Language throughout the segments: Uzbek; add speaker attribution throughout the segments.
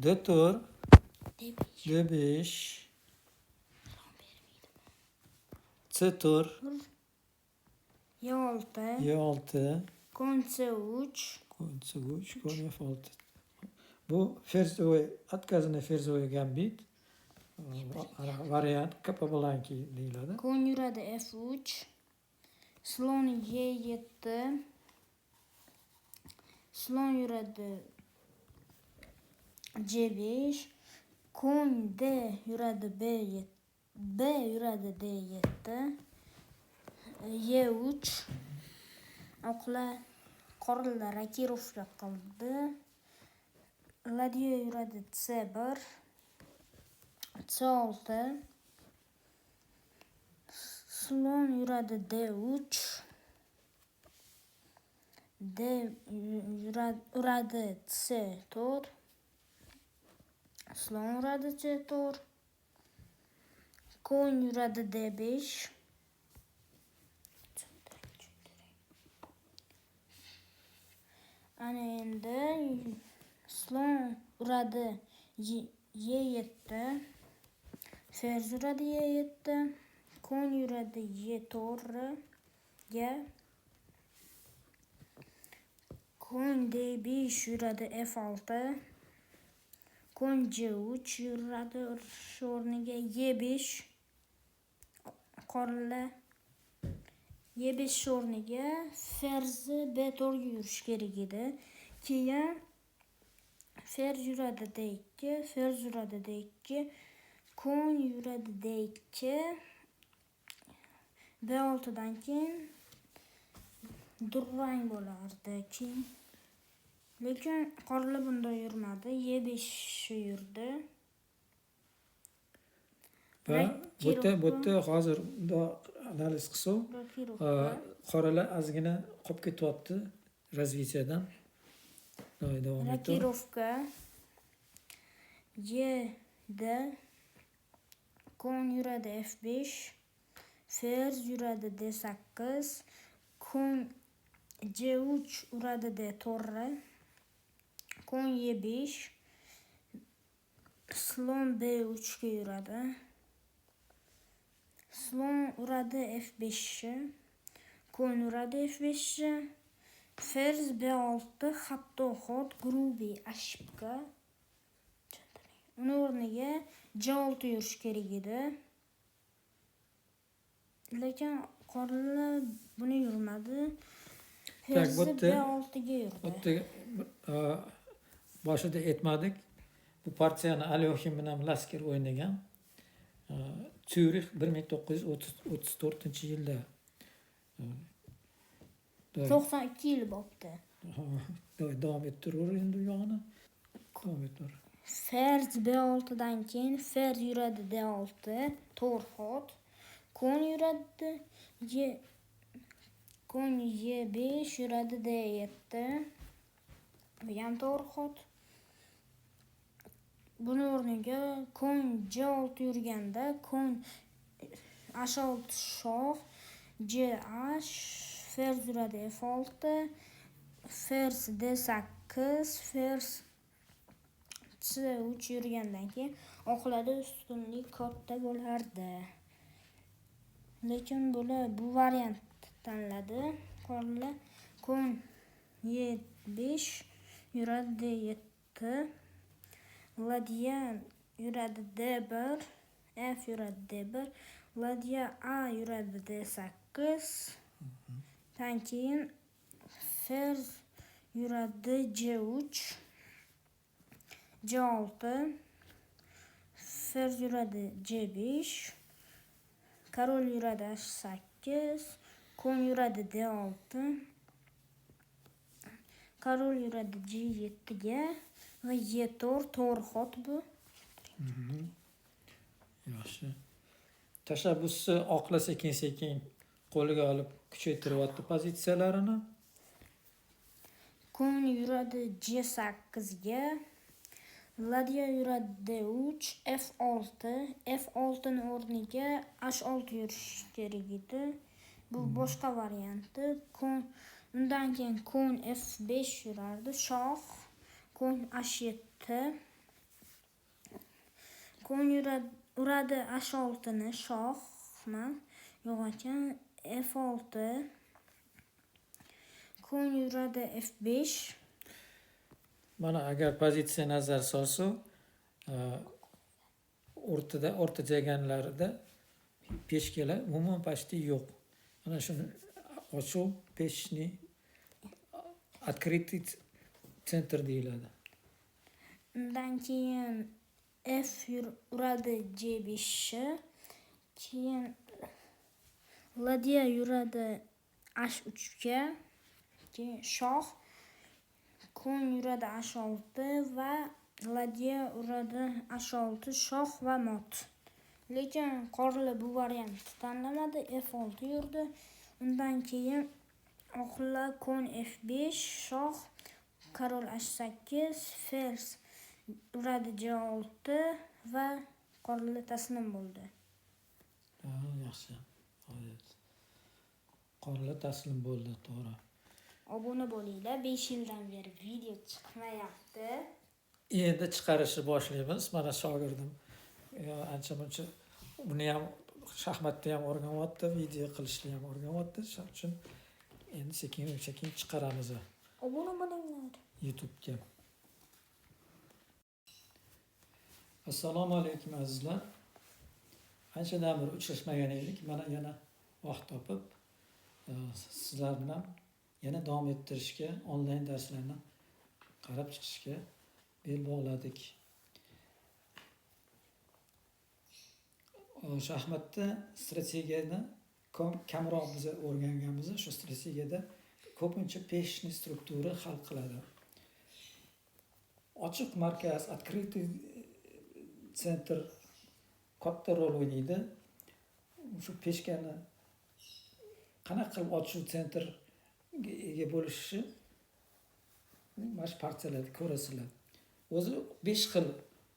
Speaker 1: D tur,
Speaker 2: D5.
Speaker 1: D5, C tur,
Speaker 2: E6.
Speaker 1: E6,
Speaker 2: Kon C3.
Speaker 1: kon C3, kon F6. Bu Ferzoy, отказанный Ferzoy gambit. Variant Capablanca deyiladi.
Speaker 2: Kon yuradi F3. Slon E7. Slon yuradi C5. Kon D yuradi B7. B yuradi D7. E3. Qorilar rokirovka qildi. Ladyo yuradi C1. C6. Slon yuradi D3. D uradi C4. Slon uradi C4. Kon yuradi D5. Ana endi slon uradi E7. Ferz yuradi E7. Kon yuradi E4'ga. Kon D5 yuradi F6. Kon C3 yuradi o'rniga E5. Qorilar E5 o'rniga ferz B4 ga yurish kerak edi. Keyin ferz yuradi D2, ferz yuradi D2, kon yuradi D2. B6dan keyin durang bo'lardi. Lekin qorilar bunday yurmadi. E5 yurdi.
Speaker 1: Va bu yerda hozir analiz qilsak, qorilar ozgina qolib ketyapti razvitiyadan. Davom etdi.
Speaker 2: Rokirovka G'da kon yuradi F5, ferz yuradi D8, kon C3 uradi D4, kon E5, slon B3 ga yuradi. Slon uradi F5, kon uradi F5, ferz B6, hatto xod, grubiy ошибка. Uni o'rniga C6 yurish kerak edi. Lekin qorilar buni yurmadi. Ferz B6 ga yurdi.
Speaker 1: Boshida aytmadik. Bu partiyani Alyoxin bilan Lasker o'ynagan. Syurix 1934-yilda
Speaker 2: 92 yil bo'libdi.
Speaker 1: Davom ettiraver endi u yog'ini. Davom ettir.
Speaker 2: Ferz B6dan keyin ferz yuradi D6, to'rt xot. Kon yuradi kon E5 yuradi D7. Bu ham to'rt xot. Buni o'rniga kon C6 yurganda kon H6 shoh, CH, ferz yuradi F6, ferz D8, ferz C3 yurgandan keyin oqlarda ustunlik katta bo'lardi. Lekin bu variant tanladi. Qorilar kon E5 yuradi D7, ladya yuradi D1, F yuradi D1, ladya A yuradi D8. Dan keyin ferz yuradi C3, C6, ferz yuradi C5, korol yuradi H8, kon yuradi D6, korol yuradi C7ga va E4 to'rt xot bu.
Speaker 1: Yaxshi. Tashabbusni oqla sekin-sekin qo'lga olib kuchaytiryapti pozitsiyalarini.
Speaker 2: Kon yuradi C8 ga, ladya yuradi D3, F6, F6 ni o'rniga H6 yurish kerak edi. Bu boshqa varianti. Undan keyin kon F5 yurardi, shoh, kon H7, kon uradi H6'ni shohman yo'g'on F6. Kon yuradi F5.
Speaker 1: Mana agar pozitsiya nazar solsa, o'rta jaganlarida peshkalar umuman почти yo'q. Mana shuni ochuv peshni открытый center deyiladi.
Speaker 2: Undan keyin F uradi G5. Keyin ladya yuradi H3ga. Keyin shoh kon yuradi H6 va ladya uradi H6 shoh va mot. Lekin qorli bu variantni tanlamadi, F6 yurdi. Undan keyin oqlar kon F5, shoh korol H8, fers uradi G6 va qorli taslim bo'ldi.
Speaker 1: Yaxshi. Qorli taslim bo'ldi, to'g'ri.
Speaker 2: Obuna bo'linglar, 5 yildan beri video chiqmayapti.
Speaker 1: Endi chiqarishni boshlaymiz. Mana shogirdim ancha-muncha uni ham shaxmatni ham o'rganyapti, video qilishni ham o'rganyapti. Shuning uchun endi sekin-sekin chiqaramiz
Speaker 2: Obuna bo'linglar.
Speaker 1: YouTube'ga. Assalomu alaykum azizlar. Anchadan beri uchrashmagan edik. Mana yana vaqt topib sizlar bilan yana davom ettirishga, onlayn darslarni qarab chiqishga bel bog'ladik. Shaxmatda strategiyani kamroq biz o'rganganmiz. Shu strategiyada ko'pincha peshni struktura hal qiladi. Ochiq markaz, открытый center katta rol o'ynaydi. Shu peshkani qanaqa qilib ochiq sentrga ega bo'lishi mana shu partiyalarda ko'rasizlar. O'zi 5 xil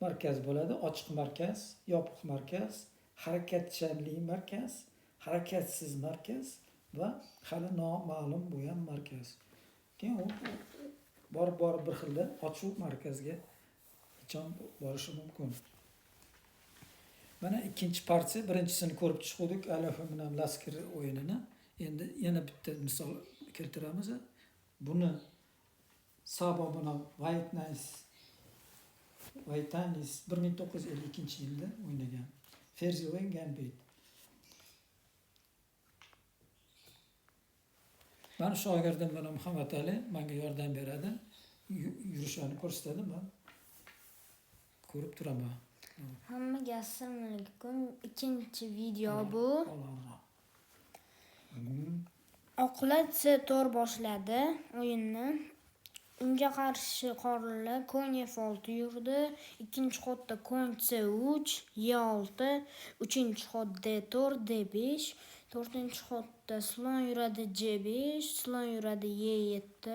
Speaker 1: markaz bo'ladi. Ochiq markaz, yopiq markaz, harakatchanlik markaz, harakatsiz markaz va hali noma'lum bo'lgan markaz. Keyin u borib bir xilda ochiq markazga qachon borishi mumkin. Mana ikkinchi partiya, birinchisini ko'rib chiqdik, Alohim bilan Lasker o'yinini. Endi yana bitta misol keltiramiz. Buni Sabo bilan Whitenis 1952-yilda o'ynagan. Ferzi o'yin Gambit. Mani shogirdim bilan Muhammad Ali menga yordam beradi. Yurishini ko'rsatadi, men ko'rib turaman.
Speaker 2: Hammaga assalomu alaykum. Ikkinchi video bu. Oqlar C4 boshladi o'yinni. Unga qarshi qorlilar kon F6 yurdi. Ikkinchi xotda kon C3, E6, uchinchi xot D4, D5, to'rtinchi xotda slon yuradi G5, slon yuradi E7.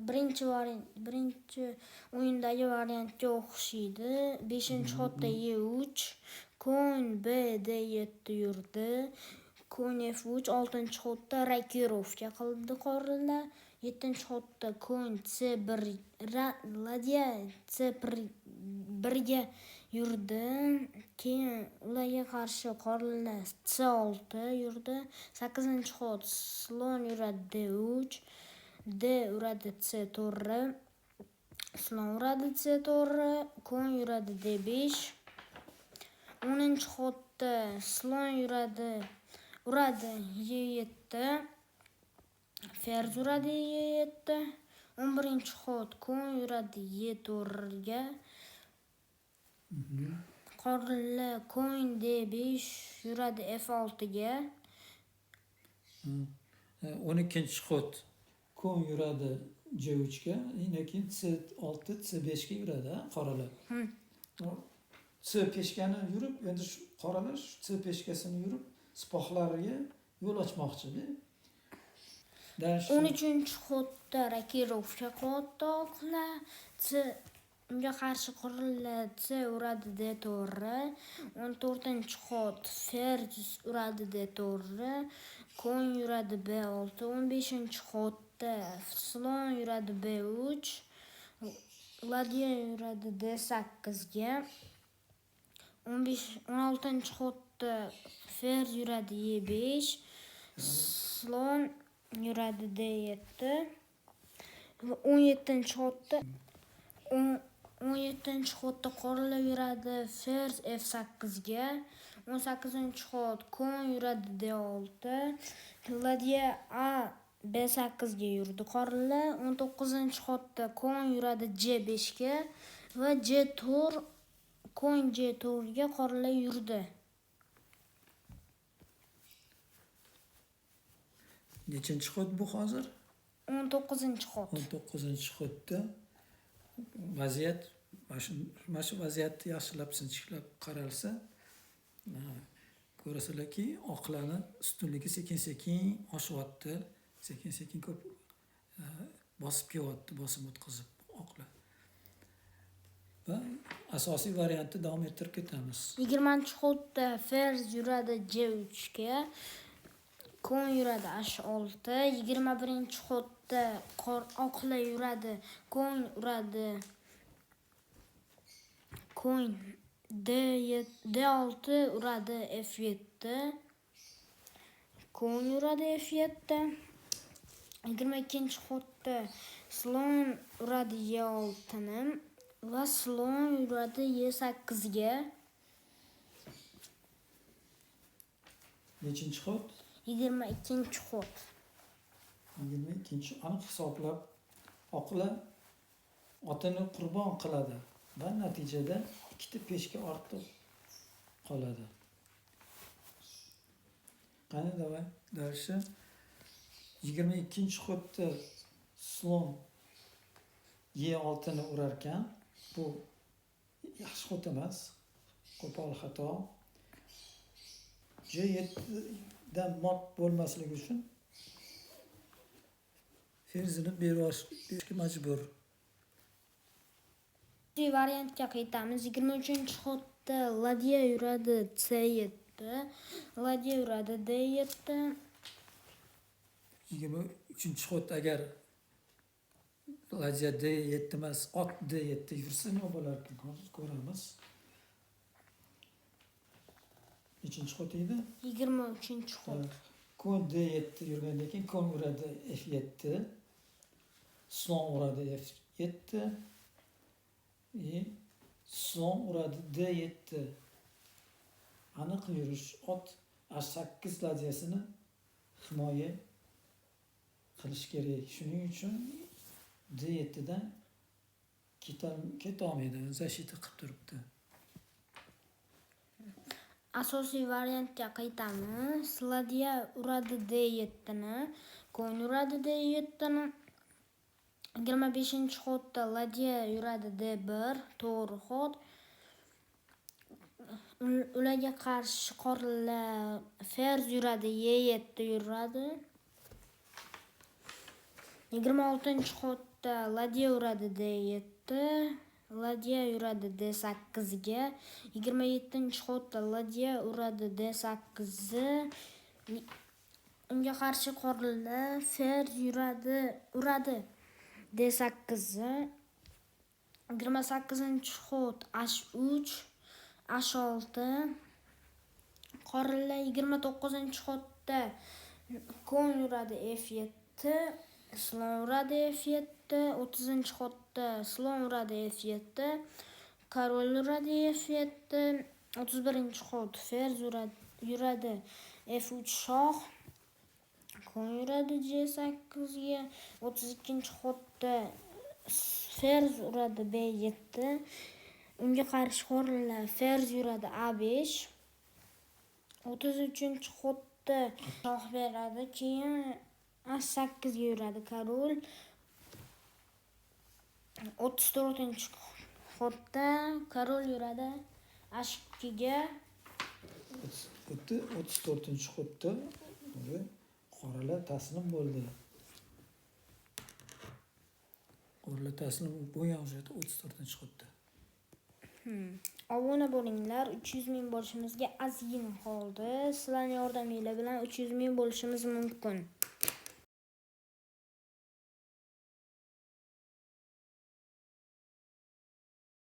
Speaker 2: Birinchi o'yindagi variantga o'xshaydi. 5-xotda E3, kon B D7 yurdi. Kon F3, 6-xotda rakirovka qildi qorilar. 7-xotda kon C1, ladya C1ga yurdi. Keyin ularga qarshi qorilar C6 yurdi. 8-xot slon yuradi D3, D uradi C4, slon uradi C4, kon yuradi D5. 10-xotda slon yuradi E7, fers uradi E7. 11-xot kon yuradi E4ga. Qorilar kon D5 yuradi F6ga.
Speaker 1: 12-xot kon yuradi G3ga, keyin C6, C5ga yuradi, qoralar. C5gani yurib, endi shu qoralar C peshkasini yurib, sipohlariga yo'l ochmoqchi-da.
Speaker 2: 13-xotda rakirovka qilyapti oqlar. Unga qarshi qorilar C uradi D4. 14-xot fers uradi D4. Kon yuradi B6. 15-xotda slon yuradi B3. ladya yuradi D8ga. 16-xotda fers yuradi E5. Slon yuradi D7. 17-xotda 17-xotda qorilar yuradi fers F8ga. 18-xot kon yuradi D6. Ladya A B8ga yurdi qorilar. 19-xotda kon yuradi C5ga va C4 kon C4ga qorilar yurdi.
Speaker 1: Nechinchi xot bu hozir?
Speaker 2: 19-xot.
Speaker 1: 19-xotda vaziyat mana shu vaziyatni yaxshilab sinchiklab qaralsa, ko'rasalarki, oqlarni ustunligi sekin-sekin oshyapti, sekin-sekin ko'p bosib kelyapti, bosim o'tkazib oqlar. Va asosiy variantni davom ettirib ketamiz.
Speaker 2: 20-xotda fers yuradi C3ga, kon yuradi H6. 21-xotda oqlar yuradi, kon uradi. Kon D6 uradi F7. Kon yuradi F7. 22-xotda slon uradi E6ni va slon yuradi E8ga.
Speaker 1: Nechinchi xot?
Speaker 2: 22-xot.
Speaker 1: 22-chi aniq hisoblab oqlar otini qurbon qiladi va natijada ikkita peshka ortib qoladi. Qani davay, dальше 22-xotda slon E6ni urar ekan. Bu yaxshi xot emas, qo'pol xato. C7dan mot bo'lmasligi uchun ferzini berishga majbur.
Speaker 2: Variantga qaytamiz. 23-xotda ladya yuradi C7, ladya yuradi D7.
Speaker 1: 23-xot agar ladya D7 emas, ot D7 yursa nima bo'lar ekan? Ko'ramiz. Nechinchi xot edi?
Speaker 2: 23-xot.
Speaker 1: Kon D7 yurgandan keyin kon uradi F7, slon uradi F7 slon uradi D7. Aniq yurish ot H8 ladyasini himoya qilish kerak. Shuning uchun D7dan ketolmaydi, zashita qilib turibdi.
Speaker 2: Asosiy variantga qaytamiz. Ladya uradi D7ni, kon uradi D7ni. 25-xotda ladya yuradi D1, to'g'ri xot. Ularga qarshi qorilar fers yuradi E7 yuradi. 26-xotda ladya uradi D7, ladya yuradi D8ga. 27-xotda ladya uradi D8. Unga qarshi qorilar fers uradi D8. 28-xot H3, H6. Qorilar 29-xotda kon yuradi F7, slon uradi F7. 30-xotda slon uradi F7, korol uradi F7. 31-xot fers yuradi F3 shoh, kon yuradi C8ga. 32-xotda fers uradi B7. Unga qarshi qorilar fers yuradi A5. 33-xotda shoh beradi, keyin H8ga yuradi korol. 34-xotda korol yuradi H2ga.
Speaker 1: 34-xotda qorilar taslim bo'ldi. Qorilar taslim bo'lgan o'sha 34-xotda.
Speaker 2: Obuna bo'linglar. 300 ming bo'lishimizga ozgina qoldi. Sizlarning yordaminglar bilan 300 ming bo'lishimiz mumkin.